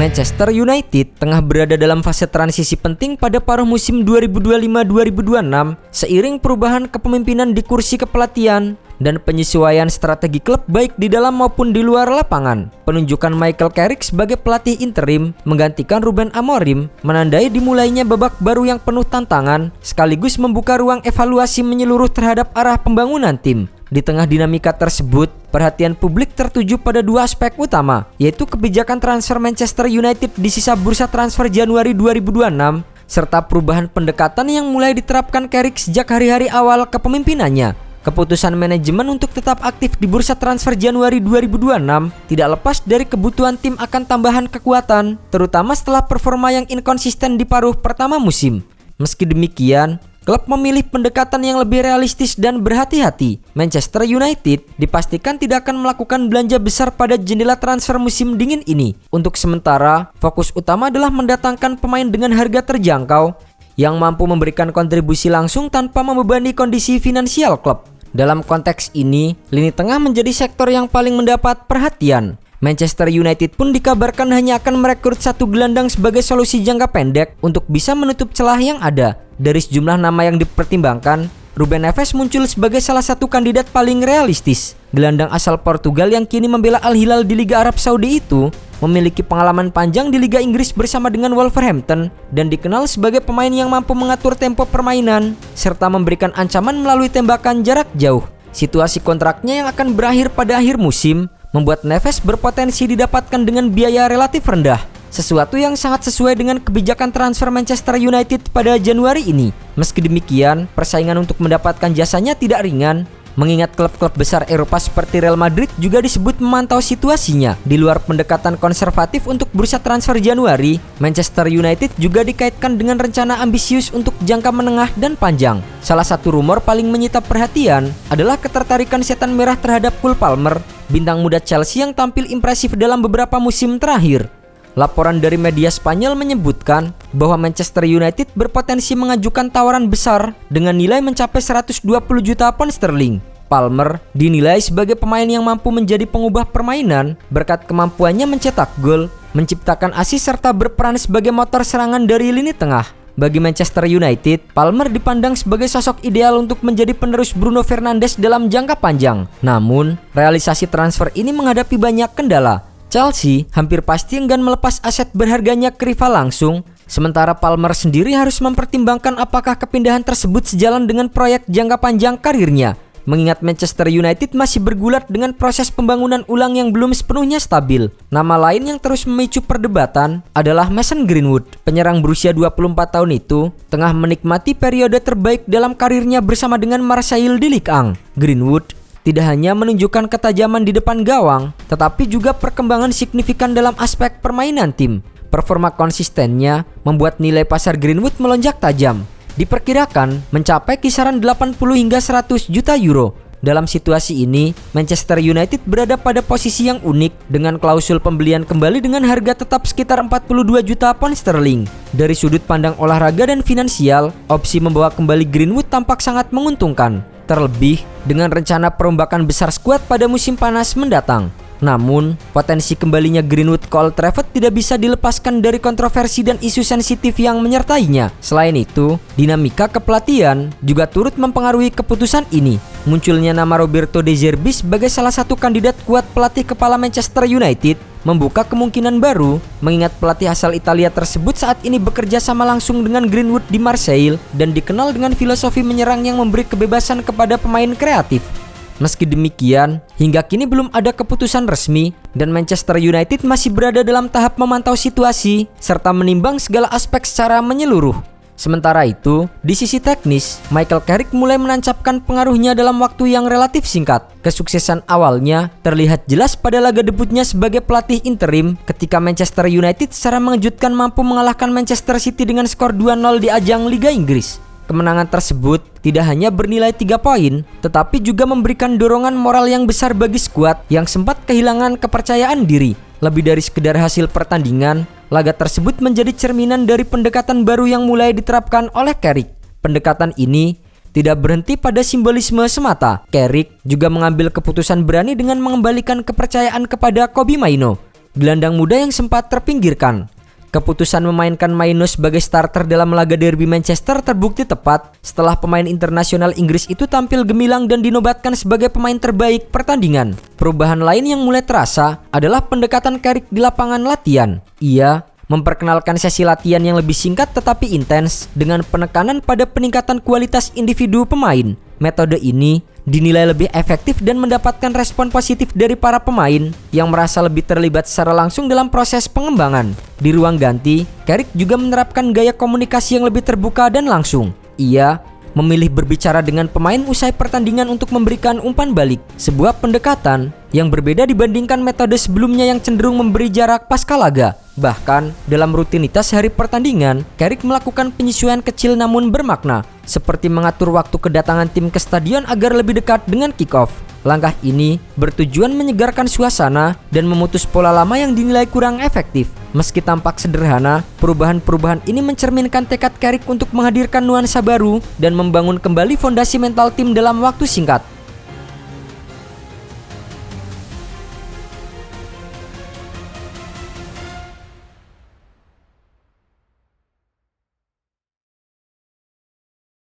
Manchester United tengah berada dalam fase transisi penting pada paruh musim 2025-2026 seiring perubahan kepemimpinan di kursi kepelatihan dan penyesuaian strategi klub baik di dalam maupun di luar lapangan. Penunjukan Michael Carrick sebagai pelatih interim menggantikan Ruben Amorim menandai dimulainya babak baru yang penuh tantangan sekaligus membuka ruang evaluasi menyeluruh terhadap arah pembangunan tim. Di tengah dinamika tersebut, perhatian publik tertuju pada dua aspek utama, yaitu kebijakan transfer Manchester United di sisa bursa transfer Januari 2026, serta perubahan pendekatan yang mulai diterapkan Carrick sejak hari-hari awal kepemimpinannya. Keputusan manajemen untuk tetap aktif di bursa transfer Januari 2026 tidak lepas dari kebutuhan tim akan tambahan kekuatan, terutama setelah performa yang inkonsisten di paruh pertama musim. Meski demikian, klub memilih pendekatan yang lebih realistis dan berhati-hati. Manchester United dipastikan tidak akan melakukan belanja besar pada jendela transfer musim dingin ini. Untuk sementara, fokus utama adalah mendatangkan pemain dengan harga terjangkau yang mampu memberikan kontribusi langsung tanpa membebani kondisi finansial klub. Dalam konteks ini, lini tengah menjadi sektor yang paling mendapat perhatian. Manchester United pun dikabarkan hanya akan merekrut satu gelandang sebagai solusi jangka pendek untuk bisa menutup celah yang ada. Dari sejumlah nama yang dipertimbangkan, Ruben Neves muncul sebagai salah satu kandidat paling realistis. Gelandang asal Portugal yang kini membela Al Hilal di Liga Arab Saudi itu memiliki pengalaman panjang di Liga Inggris bersama dengan Wolverhampton dan dikenal sebagai pemain yang mampu mengatur tempo permainan serta memberikan ancaman melalui tembakan jarak jauh. Situasi kontraknya yang akan berakhir pada akhir musim membuat Neves berpotensi didapatkan dengan biaya relatif rendah, sesuatu yang sangat sesuai dengan kebijakan transfer Manchester United pada Januari ini. Meski demikian, persaingan untuk mendapatkan jasanya tidak ringan, mengingat klub-klub besar Eropa seperti Real Madrid juga disebut memantau situasinya. Di luar pendekatan konservatif untuk bursa transfer Januari, Manchester United juga dikaitkan dengan rencana ambisius untuk jangka menengah dan panjang. Salah satu rumor paling menyita perhatian adalah ketertarikan setan merah terhadap Cole Palmer, bintang muda Chelsea yang tampil impresif dalam beberapa musim terakhir. Laporan dari media Spanyol menyebutkan bahwa Manchester United berpotensi mengajukan tawaran besar dengan nilai mencapai 120 juta pound sterling. Palmer dinilai sebagai pemain yang mampu menjadi pengubah permainan berkat kemampuannya mencetak gol, menciptakan assist serta berperan sebagai motor serangan dari lini tengah. Bagi Manchester United, Palmer dipandang sebagai sosok ideal untuk menjadi penerus Bruno Fernandes dalam jangka panjang. Namun, realisasi transfer ini menghadapi banyak kendala. Chelsea hampir pasti enggan melepas aset berharganya ke rival langsung, sementara Palmer sendiri harus mempertimbangkan apakah kepindahan tersebut sejalan dengan proyek jangka panjang karirnya. Mengingat Manchester United masih bergulat dengan proses pembangunan ulang yang belum sepenuhnya stabil. Nama lain yang terus memicu perdebatan adalah Mason Greenwood. Penyerang berusia 24 tahun itu tengah menikmati periode terbaik dalam karirnya bersama dengan Marseille di Ligue 1. Greenwood tidak hanya menunjukkan ketajaman di depan gawang, tetapi juga perkembangan signifikan dalam aspek permainan tim. Performa konsistennya membuat nilai pasar Greenwood melonjak tajam. Diperkirakan mencapai kisaran 80 hingga 100 juta euro. Dalam situasi ini, Manchester United berada pada posisi yang unik dengan klausul pembelian kembali dengan harga tetap sekitar 42 juta pound sterling. Dari sudut pandang olahraga dan finansial, opsi membawa kembali Greenwood tampak sangat menguntungkan. Terlebih dengan rencana perombakan besar skuad pada musim panas mendatang. Namun, potensi kembalinya Greenwood ke Old Trafford tidak bisa dilepaskan dari kontroversi dan isu sensitif yang menyertainya. Selain itu, dinamika kepelatihan juga turut mempengaruhi keputusan ini. Munculnya nama Roberto De Zerbi sebagai salah satu kandidat kuat pelatih kepala Manchester United membuka kemungkinan baru, mengingat pelatih asal Italia tersebut saat ini bekerja sama langsung dengan Greenwood di Marseille dan dikenal dengan filosofi menyerang yang memberi kebebasan kepada pemain kreatif. Meski demikian, hingga kini belum ada keputusan resmi dan Manchester United masih berada dalam tahap memantau situasi serta menimbang segala aspek secara menyeluruh. Sementara itu, di sisi teknis, Michael Carrick mulai menancapkan pengaruhnya dalam waktu yang relatif singkat. Kesuksesan awalnya terlihat jelas pada laga debutnya sebagai pelatih interim ketika Manchester United secara mengejutkan mampu mengalahkan Manchester City dengan skor 2-0 di ajang Liga Inggris. Kemenangan tersebut tidak hanya bernilai 3 poin, tetapi juga memberikan dorongan moral yang besar bagi skuad yang sempat kehilangan kepercayaan diri. Lebih dari sekedar hasil pertandingan, laga tersebut menjadi cerminan dari pendekatan baru yang mulai diterapkan oleh Carrick. Pendekatan ini tidak berhenti pada simbolisme semata. Carrick juga mengambil keputusan berani dengan mengembalikan kepercayaan kepada Kobbie Mainoo. gelandang muda yang sempat terpinggirkan. Keputusan memainkan Mainoo sebagai starter dalam laga derby Manchester terbukti tepat setelah pemain internasional Inggris itu tampil gemilang dan dinobatkan sebagai pemain terbaik pertandingan. Perubahan lain yang mulai terasa adalah pendekatan Carrick di lapangan latihan. Ia memperkenalkan sesi latihan yang lebih singkat tetapi intens dengan penekanan pada peningkatan kualitas individu pemain. Metode ini dinilai lebih efektif dan mendapatkan respon positif dari para pemain yang merasa lebih terlibat secara langsung dalam proses pengembangan. Di ruang ganti, Carrick juga menerapkan gaya komunikasi yang lebih terbuka dan langsung. Ia memilih berbicara dengan pemain usai pertandingan untuk memberikan umpan balik, sebuah pendekatan yang berbeda dibandingkan metode sebelumnya yang cenderung memberi jarak pasca laga. Bahkan, dalam rutinitas hari pertandingan, Carrick melakukan penyesuaian kecil namun bermakna, seperti mengatur waktu kedatangan tim ke stadion agar lebih dekat dengan kick-off. Langkah ini bertujuan menyegarkan suasana dan memutus pola lama yang dinilai kurang efektif. Meski tampak sederhana, perubahan-perubahan ini mencerminkan tekad Carrick untuk menghadirkan nuansa baru dan membangun kembali fondasi mental tim dalam waktu singkat.